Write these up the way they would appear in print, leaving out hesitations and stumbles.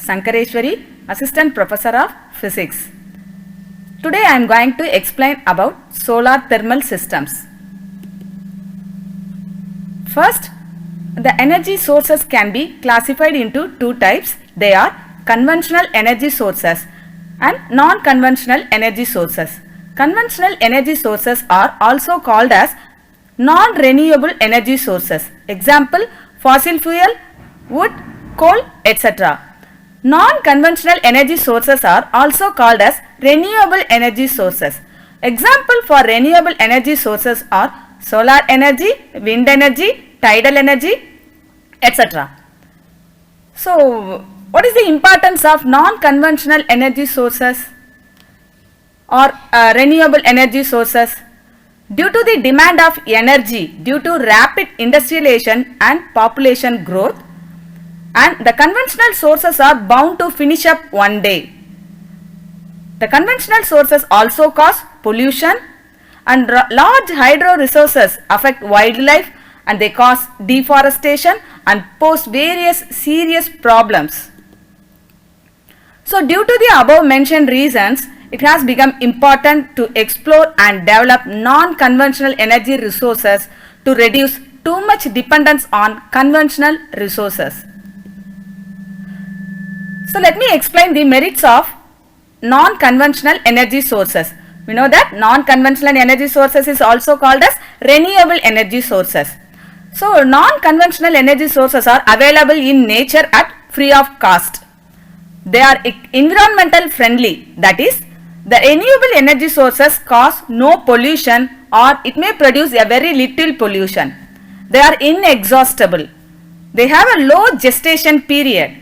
Sankareshwari, Assistant Professor of Physics. Today I am going to explain about solar thermal systems. First, the energy sources can be classified into two types. They are conventional energy sources and non-conventional energy sources. Conventional energy sources are also called as non-renewable energy sources. Example, fossil fuel, wood, coal, etc. Non-conventional energy sources are also called as renewable energy sources. Example for renewable energy sources are solar energy, wind energy, tidal energy, etc. So, what is the importance of non-conventional energy sources or renewable energy sources? Due to the demand of energy due to rapid industrialization and population growth, and the conventional sources are bound to finish up one day. The conventional sources also cause pollution, and large hydro resources affect wildlife, and they cause deforestation and pose various serious problems. So, due to the above mentioned reasons, it has become important to explore and develop non-conventional energy resources to reduce too much dependence on conventional resources. So, let me explain the merits of non-conventional energy sources. We know that non-conventional energy sources is also called as renewable energy sources. So, non-conventional energy sources are available in nature at free of cost. They are environmental friendly, that is, the renewable energy sources cause no pollution or it may produce a very little pollution. They are inexhaustible. They have a low gestation period,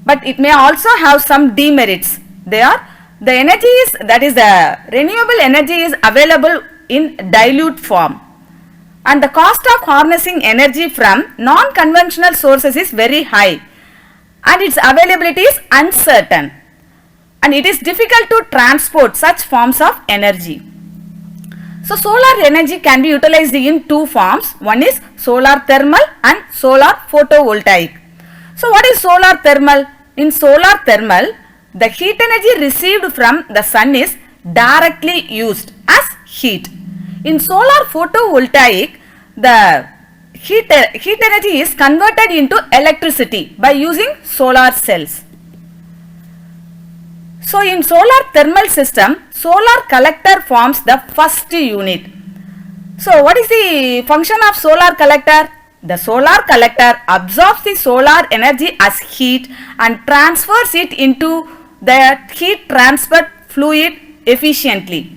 but it may also have some demerits. The energy is, that is the renewable energy is available in dilute form, and the cost of harnessing energy from non-conventional sources is very high, and its availability is uncertain, and it is difficult to transport such forms of energy. So, solar energy can be utilized in two forms. One is solar thermal and solar photovoltaic. So, what is solar thermal? In solar thermal, the heat energy received from the sun is directly used as heat. In solar photovoltaic, the heat energy is converted into electricity by using solar cells. So, in solar thermal system, solar collector forms the first unit. So, what is the function of solar collector? The solar collector absorbs the solar energy as heat and transfers it into the heat transport fluid efficiently.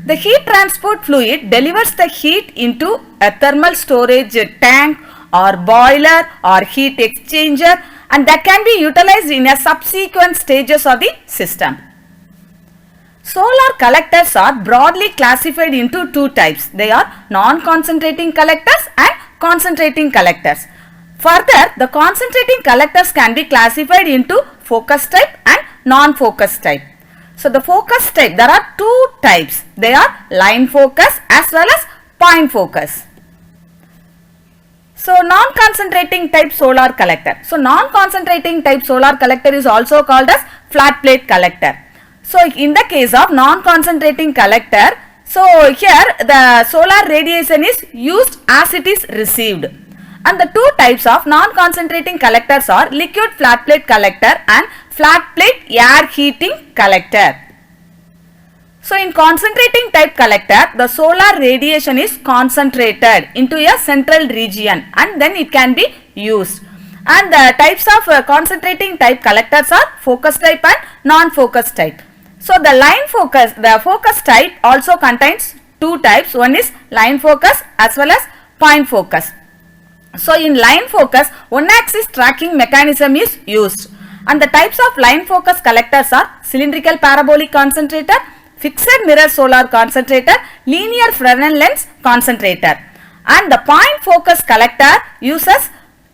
The heat transport fluid delivers the heat into a thermal storage tank or boiler or heat exchanger, and that can be utilized in a subsequent stages of the system. Solar collectors are broadly classified into two types. They are non-concentrating collectors and concentrating collectors. Further, the concentrating collectors can be classified into focus type and non-focus type. So, the focus type, there are two types. They are line focus as well as point focus. So, non-concentrating type solar collector. So, non-concentrating type solar collector is also called as flat plate collector. So, in the case of non-concentrating collector, so here the solar radiation is used as it is received. And the two types of non-concentrating collectors are liquid flat plate collector and flat plate air heating collector. So, in concentrating type collector, the solar radiation is concentrated into a central region and then it can be used. And the types of concentrating type collectors are focus type and non-focus type. So, the focus type also contains two types. One is line focus as well as point focus. So, in line focus, one axis tracking mechanism is used, and the types of line focus collectors are cylindrical parabolic concentrator, fixed mirror solar concentrator, linear Fresnel lens concentrator. And the point focus collector uses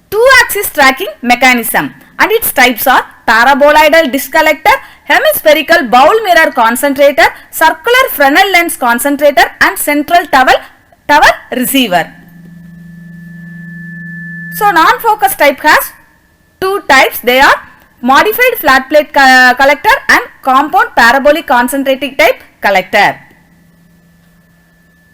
two axis tracking mechanism, and its types are paraboloidal disc collector, hemispherical bowl mirror concentrator, circular Fresnel lens concentrator, and central tower receiver. So, non-focus type has two types. They are modified flat plate collector and compound parabolic concentrating type collector.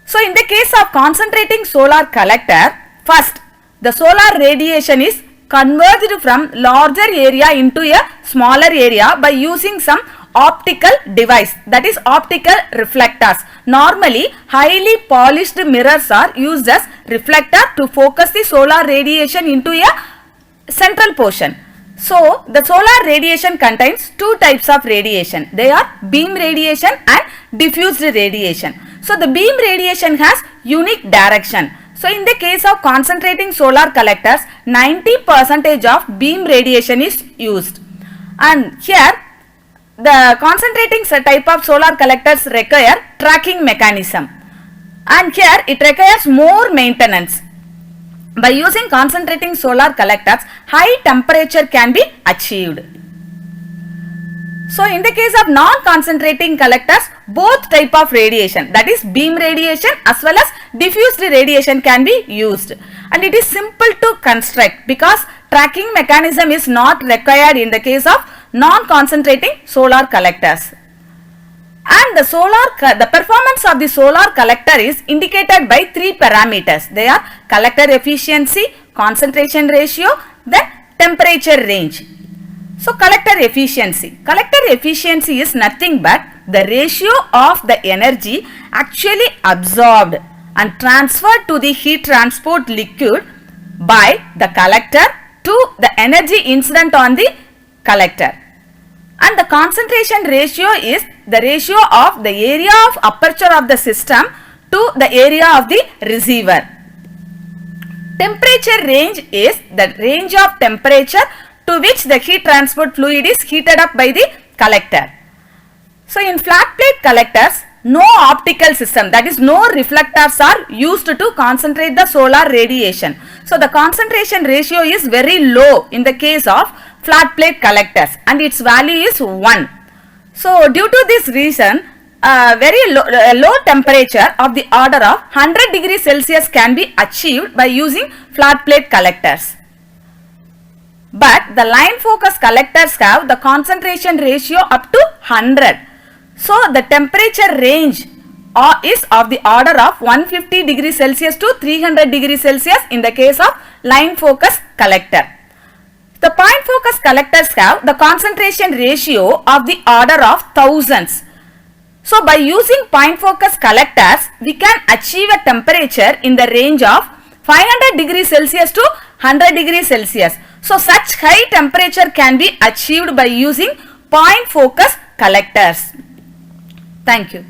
So in the case of concentrating solar collector, first the solar radiation is converged from larger area into a smaller area by using some optical device, that is optical reflectors. Normally highly polished mirrors are used as reflector to focus the solar radiation into a central portion. So the solar radiation contains two types of radiation. They are beam radiation and diffused radiation. So the beam radiation has unique direction. So in the case of concentrating solar collectors, 90% of beam radiation is used. And here the concentrating type of solar collectors require tracking mechanism. And here it requires more maintenance. By using concentrating solar collectors, high temperature can be achieved. So in the case of non-concentrating collectors, both type of radiation, that is beam radiation as well as diffused radiation can be used. And it is simple to construct because tracking mechanism is not required in the case of non-concentrating solar collectors. And the performance of the solar collector is indicated by three parameters. They are collector efficiency, concentration ratio, then temperature range. So collector efficiency. Collector efficiency is nothing but the ratio of the energy actually absorbed and transferred to the heat transport liquid by the collector to the energy incident on the collector. And the concentration ratio is the ratio of the area of aperture of the system to the area of the receiver. Temperature range is the range of temperature to which the heat transport fluid is heated up by the collector. So in flat plate collectors, no optical system, that is no reflectors are used to concentrate the solar radiation. So the concentration ratio is very low in the case of flat plate collectors and its value is 1. So due to this reason, very low temperature of the order of 100 degrees Celsius can be achieved by using flat plate collectors. But the line focus collectors have the concentration ratio up to 100. So the temperature range is of the order of 150 degrees Celsius to 300 degrees Celsius in the case of line focus collector. The point focus collectors have the concentration ratio of the order of thousands. So by using point focus collectors, we can achieve a temperature in the range of 500 degrees Celsius to 100 degrees Celsius. So such high temperature can be achieved by using point focus collectors. Thank you.